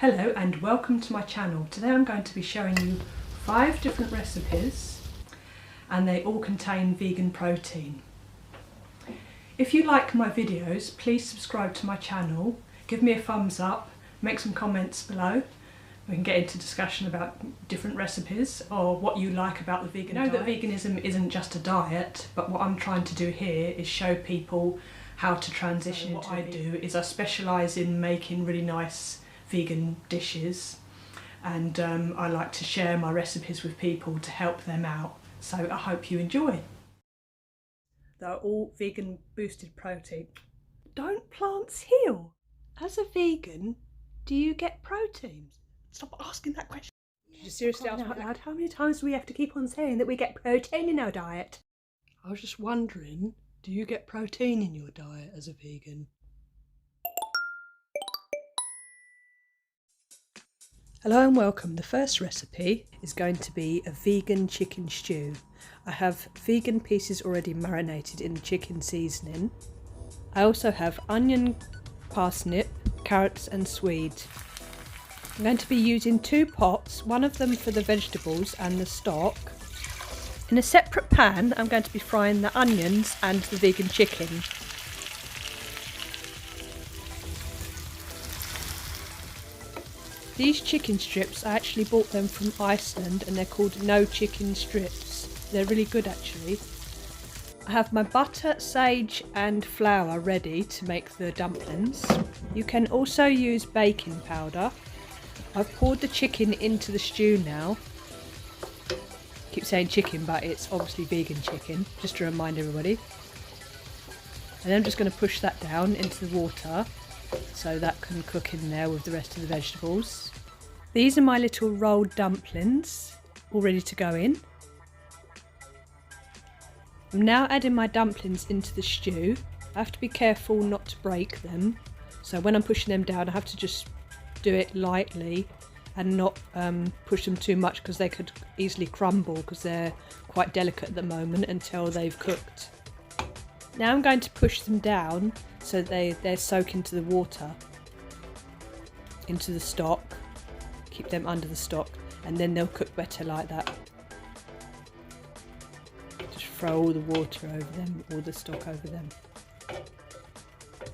Hello and welcome to my channel. Today I'm going to be showing you 5 different recipes and they all contain vegan protein. If you like my videos, please subscribe to my channel, give me a thumbs up, make some comments below. We can get into discussion about different recipes or what you like about the vegan diet. I know that veganism isn't just a diet, but what I'm trying to do here is show people how to transition. What I do is I specialise in making really nice vegan dishes, and I like to share my recipes with people to help them out, so I hope you enjoy. They're all vegan boosted protein. Don't plants heal? As a vegan, do you get protein? Stop asking that question. Did you seriously ask me that? How many times do we have to keep on saying that we get protein in our diet? I was just wondering, do you get protein in your diet as a vegan? Hello and welcome. The first recipe is going to be a vegan chicken stew. I have vegan pieces already marinated in the chicken seasoning. I also have onion, parsnip, carrots and swede. I'm going to be using 2 pots, one of them for the vegetables and the stock. In a separate pan I'm going to be frying the onions and the vegan chicken. These chicken strips, I actually bought them from Iceland and they're called no chicken strips. They're really good actually. I have my butter, sage and flour ready to make the dumplings. You can also use baking powder. I've poured the chicken into the stew now. I keep saying chicken, but it's obviously vegan chicken, just to remind everybody. And then I'm just going to push that down into the water so that can cook in there with the rest of the vegetables. These are my little rolled dumplings, all ready to go in. I'm now adding my dumplings into the stew. I have to be careful not to break them, so when I'm pushing them down I have to just do it lightly and not push them too much, because they could easily crumble because they're quite delicate at the moment until they've cooked. Now I'm going to push them down so they're soak into the water, into the stock. Keep them under the stock and then they'll cook better like that. Just throw all the water over them, all the stock over them.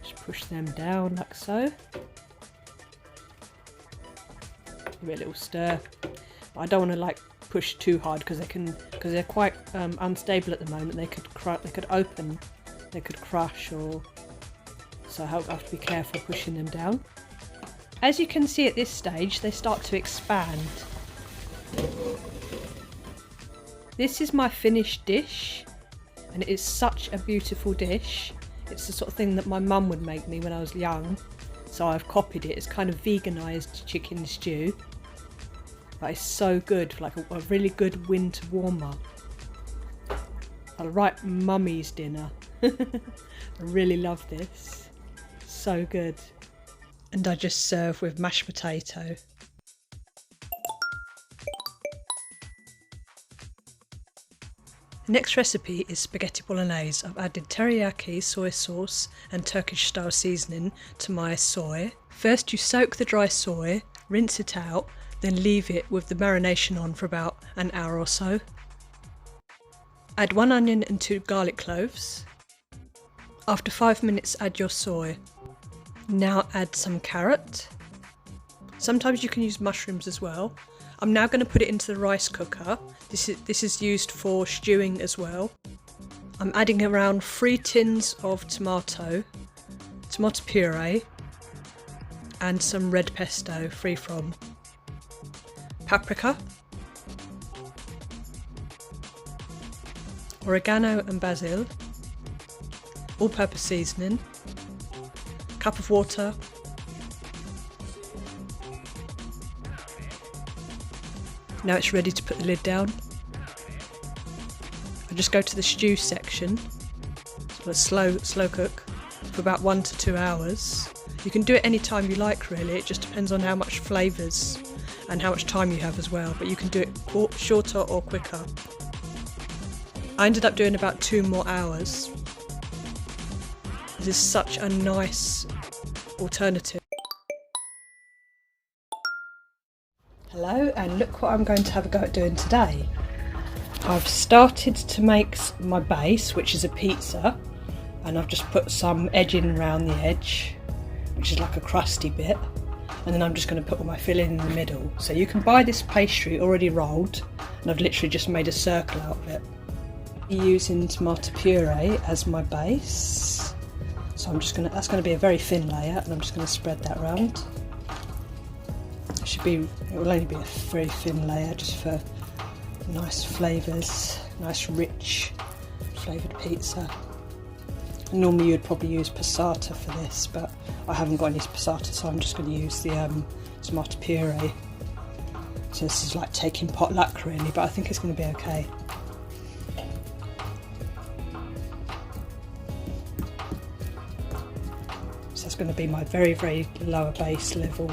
Just push them down like so. Give it a little stir. But I don't want to like push too hard because they're quite unstable at the moment. They could open, they could crush, or so I have to be careful pushing them down. As you can see at this stage, they start to expand. This is my finished dish, and it is such a beautiful dish. It's the sort of thing that my mum would make me when I was young, so I've copied it. It's kind of veganised chicken stew, but it's so good, like a really good winter warmer. A right mummy's dinner. I really love this. So good. And I just serve with mashed potato. The next recipe is spaghetti bolognese. I've added teriyaki, soy sauce and Turkish style seasoning to my soy. First you soak the dry soy, rinse it out, then leave it with the marination on for about an hour or so. Add 1 onion and 2 garlic cloves. After 5 minutes add your soy. Now add some carrot. Sometimes you can use mushrooms as well. I'm now going to put it into the rice cooker. This is used for stewing as well. I'm adding around 3 tins of tomato puree and some red pesto free from, paprika, oregano and basil, all-purpose seasoning, cup of water, now it's ready to put the lid down. I just go to the stew section, let's slow cook for about 1 to 2 hours. You can do it any time you like really, it just depends on how much flavours and how much time you have as well, but you can do it shorter or quicker. I ended up doing about 2 more hours. This is such a nice alternative. Hello, and look what I'm going to have a go at doing today. I've started to make my base, which is a pizza, and I've just put some edging around the edge, which is like a crusty bit, and then I'm just going to put all my filling in the middle. So you can buy this pastry already rolled, and I've literally just made a circle out of it. I'm using tomato puree as my base, so that's going to be a very thin layer, and I'm just going to spread that around. It will only be a very thin layer just for nice flavours, nice rich flavoured pizza. Normally you'd probably use passata for this, but I haven't got any passata, so I'm just going to use the tomato puree. So this is like taking potluck really, but I think it's going to be okay. So that's going to be my very, very lower base level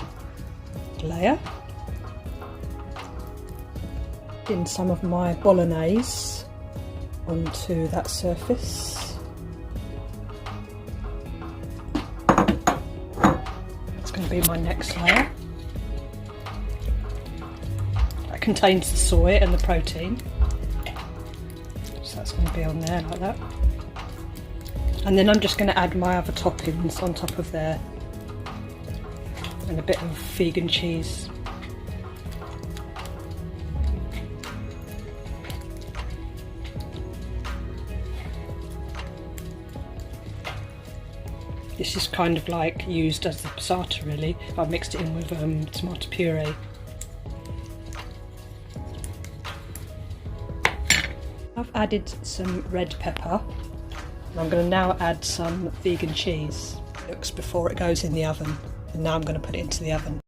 layer. In some of my bolognese onto that surface. That's going to be my next layer. That contains the soy and the protein, so that's going to be on there like that. And then I'm just going to add my other toppings on top of there, and a bit of vegan cheese. This is kind of like used as the passata really. I've mixed it in with tomato puree. I've added some red pepper, and I'm going to now add some vegan cheese. It looks before it goes in the oven, and now I'm going to put it into the oven.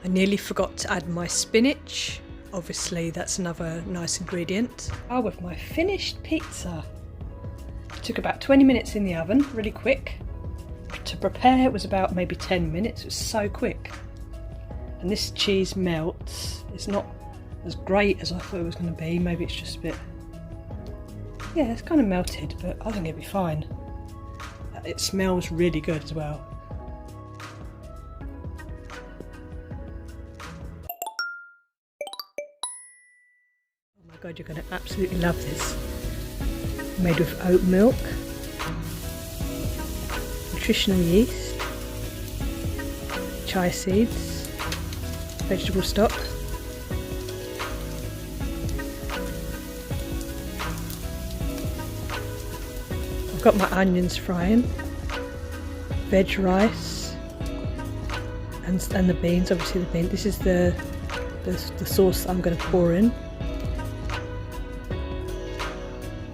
I nearly forgot to add my spinach. Obviously that's another nice ingredient. With my finished pizza. It took about 20 minutes in the oven, really quick. To prepare it was about maybe 10 minutes, it was so quick. And this cheese melts. It's not as great as I thought it was going to be, maybe it's just a bit... Yeah, it's kind of melted, but I think it'll be fine. It smells really good as well. Oh my god, you're going to absolutely love this. Made with oat milk, nutritional yeast, chia seeds, vegetable stock, I've got my onions frying, veg rice, and the beans, obviously the beans. This is the sauce that I'm going to pour in.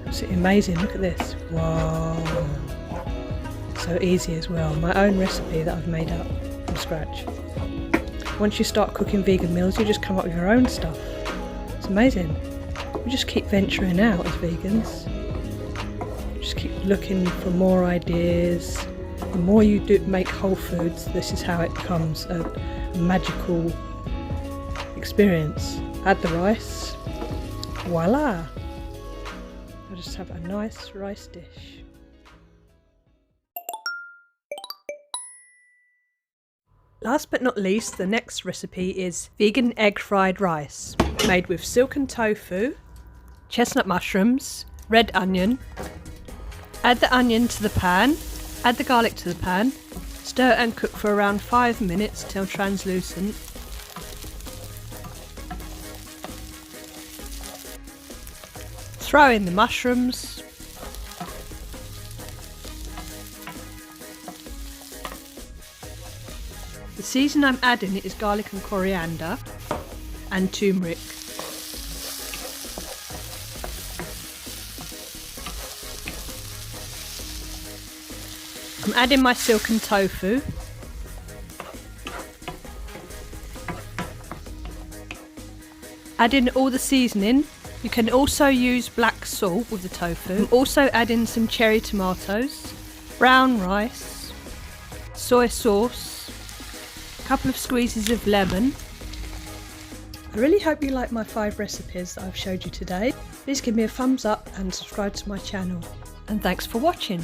Absolutely amazing, look at this, wow. So easy as well. My own recipe that I've made up from scratch. Once you start cooking vegan meals, you just come up with your own stuff. It's amazing. We just keep venturing out as vegans. Just keep looking for more ideas. The more you do make whole foods, this is how it becomes a magical experience. Add the rice. Voila! I'll just have a nice rice dish. Last but not least, the next recipe is vegan egg fried rice, made with silken tofu, chestnut mushrooms, red onion. Add the onion to the pan, add the garlic to the pan, stir and cook for around 5 minutes till translucent. Throw in the mushrooms. The season I'm adding is garlic and coriander and turmeric. I'm adding my silken tofu. Add in all the seasoning. You can also use black salt with the tofu. I'm also adding some cherry tomatoes, brown rice, soy sauce, a couple of squeezes of lemon. I really hope you like my 5 recipes that I've showed you today. Please give me a thumbs up and subscribe to my channel. And thanks for watching.